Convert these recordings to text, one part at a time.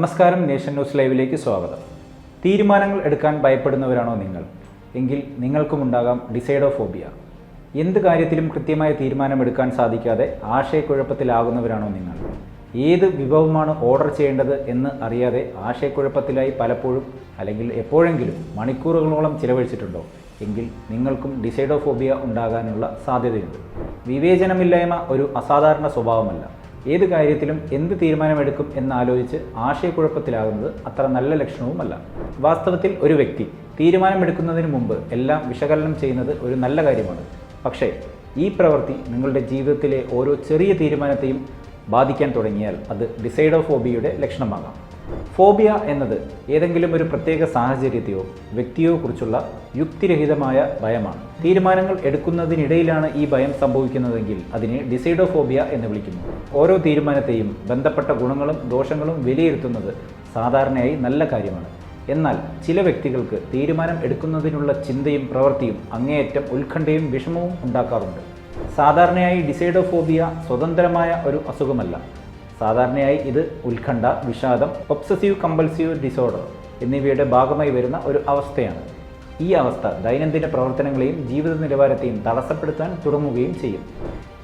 നമസ്കാരം, nation news ലൈവിലേക്ക് സ്വാഗതം. തീരുമാനങ്ങൾ എടുക്കാൻ ഭയപ്പെടുന്നവരാണോ നിങ്ങൾ? എങ്കിൽ നിങ്ങൾക്കുമുണ്ടാകാം ഡിസൈഡോഫോബിയ. എന്ത് കാര്യത്തിലും കൃത്യമായ തീരുമാനമെടുക്കാൻ സാധിക്കാതെ ആശയക്കുഴപ്പത്തിലാകുന്നവരാണോ നിങ്ങൾ? ഏത് വിഭവമാണ് ഓർഡർ ചെയ്യേണ്ടത് എന്ന് അറിയാതെ ആശയക്കുഴപ്പത്തിലായി പലപ്പോഴും അല്ലെങ്കിൽ എപ്പോഴെങ്കിലും മണിക്കൂറുകളോളം ചിലവഴിച്ചിട്ടുണ്ടോ? എങ്കിൽ നിങ്ങൾക്കും ഡിസൈഡോഫോബിയ ഉണ്ടാകാനുള്ള സാധ്യതയുണ്ട്. വിവേചനമില്ലായ്മ ഒരു അസാധാരണ സ്വഭാവമല്ല. ഏത് കാര്യത്തിലും എന്ത് തീരുമാനമെടുക്കും എന്നാലോചിച്ച് ആശയക്കുഴപ്പത്തിലാകുന്നത് അത്ര നല്ല ലക്ഷണവുമല്ല. വാസ്തവത്തിൽ ഒരു വ്യക്തി തീരുമാനമെടുക്കുന്നതിന് മുമ്പ് എല്ലാം വിശകലനം ചെയ്യുന്നത് ഒരു നല്ല കാര്യമാണ്. പക്ഷേ ഈ പ്രവൃത്തി നിങ്ങളുടെ ജീവിതത്തിലെ ഓരോ ചെറിയ തീരുമാനത്തെയും ബാധിക്കാൻ തുടങ്ങിയാൽ അത് ഡിസൈഡോഫോബിയയുടെ ലക്ഷണമാകാം. ഫോബിയ എന്നത് ഏതെങ്കിലും ഒരു പ്രത്യേക സാഹചര്യത്തെയോ വ്യക്തിയോ കുറിച്ചുള്ള യുക്തിരഹിതമായ ഭയമാണ്. തീരുമാനങ്ങൾ എടുക്കുന്നതിനിടയിലാണ് ഈ ഭയം സംഭവിക്കുന്നതെങ്കിൽ അതിനെ ഡിസൈഡോഫോബിയ എന്ന് വിളിക്കുന്നു. ഓരോ തീരുമാനത്തെയും ബന്ധപ്പെട്ട ഗുണങ്ങളും ദോഷങ്ങളും വിലയിരുത്തുന്നത് സാധാരണയായി നല്ല കാര്യമാണ്. എന്നാൽ ചില വ്യക്തികൾക്ക് തീരുമാനം എടുക്കുന്നതിനുള്ള ചിന്തയും പ്രവൃത്തിയും അങ്ങേയറ്റം ഉത്കണ്ഠയും വിഷമവും ഉണ്ടാക്കാറുണ്ട്. സാധാരണയായി ഡിസൈഡോഫോബിയ സ്വതന്ത്രമായ ഒരു അസുഖമല്ല. സാധാരണയായി ഇത് ഉത്കണ്ഠ, വിഷാദം, ഒബ്സസീവ് കമ്പൾസീവ് ഡിസോർഡർ എന്നിവയുടെ ഭാഗമായി വരുന്ന ഒരു അവസ്ഥയാണ്. ഈ അവസ്ഥ ദൈനംദിന പ്രവർത്തനങ്ങളെയും ജീവിത നിലവാരത്തെയും തടസ്സപ്പെടുത്താൻ തുടങ്ങുകയും ചെയ്യും.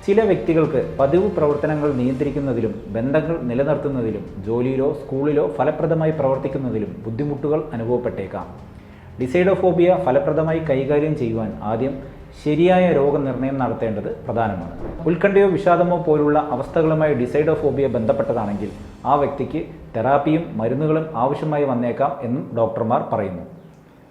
ചില വ്യക്തികൾക്ക് പതിവ് പ്രവർത്തനങ്ങൾ നിയന്ത്രിക്കുന്നതിലും ബന്ധങ്ങൾ നിലനിർത്തുന്നതിലും ജോലിയിലോ സ്കൂളിലോ ഫലപ്രദമായി പ്രവർത്തിക്കുന്നതിലും ബുദ്ധിമുട്ടുകൾ അനുഭവപ്പെട്ടേക്കാം. ഡിസൈഡോഫോബിയ ഫലപ്രദമായി കൈകാര്യം ചെയ്യുവാൻ ആദ്യം ശരിയായ രോഗനിർണയം നടത്തേണ്ടത് പ്രധാനമാണ്. ഉത്കണ്ഠയോ വിഷാദമോ പോലുള്ള അവസ്ഥകളുമായി ഡിസൈഡോഫോബിയ ബന്ധപ്പെട്ടതാണെങ്കിൽ ആ വ്യക്തിക്ക് തെറാപ്പിയും മരുന്നുകളും ആവശ്യമായി വന്നേക്കാം എന്നും ഡോക്ടർമാർ പറയുന്നു.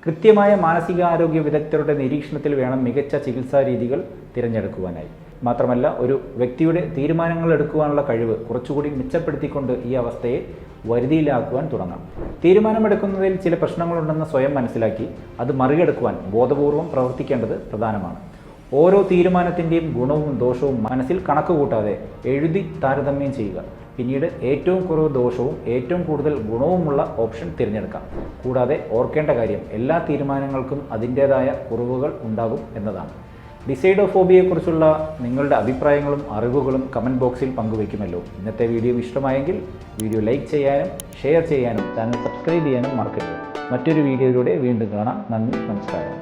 കൃത്യമായ മാനസികാരോഗ്യ വിദഗ്ധരുടെ നിരീക്ഷണത്തിൽ വേണം മികച്ച ചികിത്സാ രീതികൾ തിരഞ്ഞെടുക്കുവാനായി. മാത്രമല്ല, ഒരു വ്യക്തിയുടെ തീരുമാനങ്ങൾ എടുക്കുവാനുള്ള കഴിവ് കുറച്ചുകൂടി മെച്ചപ്പെടുത്തിക്കൊണ്ട് ഈ അവസ്ഥയെ വരുതിയിലാക്കുവാൻ തുടങ്ങാം. തീരുമാനമെടുക്കുന്നതിൽ ചില പ്രശ്നങ്ങളുണ്ടെന്ന് സ്വയം മനസ്സിലാക്കി അത് മറികടക്കുവാൻ ബോധപൂർവം പ്രവർത്തിക്കേണ്ടത് പ്രധാനമാണ്. ഓരോ തീരുമാനത്തിൻ്റെയും ഗുണവും ദോഷവും മനസ്സിൽ കണക്ക് കൂട്ടാതെ എഴുതി താരതമ്യം ചെയ്യുക. പിന്നീട് ഏറ്റവും കുറവ് ദോഷവും ഏറ്റവും കൂടുതൽ ഗുണവുമുള്ള ഓപ്ഷൻ തിരഞ്ഞെടുക്കാം. കൂടാതെ ഓർക്കേണ്ട കാര്യം, എല്ലാ തീരുമാനങ്ങൾക്കും അതിൻ്റേതായ കുറവുകൾ ഉണ്ടാകും എന്നതാണ്. ഡിസൈഡോഫോബിയയെക്കുറിച്ചുള്ള നിങ്ങളുടെ അഭിപ്രായങ്ങളും അറിവുകളും കമൻറ്റ് ബോക്സിൽ പങ്കുവയ്ക്കുമല്ലോ. ഇന്നത്തെ വീഡിയോ ഇഷ്ടമായെങ്കിൽ വീഡിയോ ലൈക്ക് ചെയ്യാനും ഷെയർ ചെയ്യാനും ചാനൽ സബ്സ്ക്രൈബ് ചെയ്യാനും മറക്കരുത്. മറ്റൊരു വീഡിയോയിലൂടെ വീണ്ടും കാണാം. നന്ദി, നമസ്കാരം.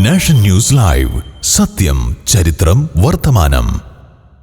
നാഷൻ ന്യൂസ് ലൈവ്, സത്യം, ചരിത്രം, വർത്തമാനം.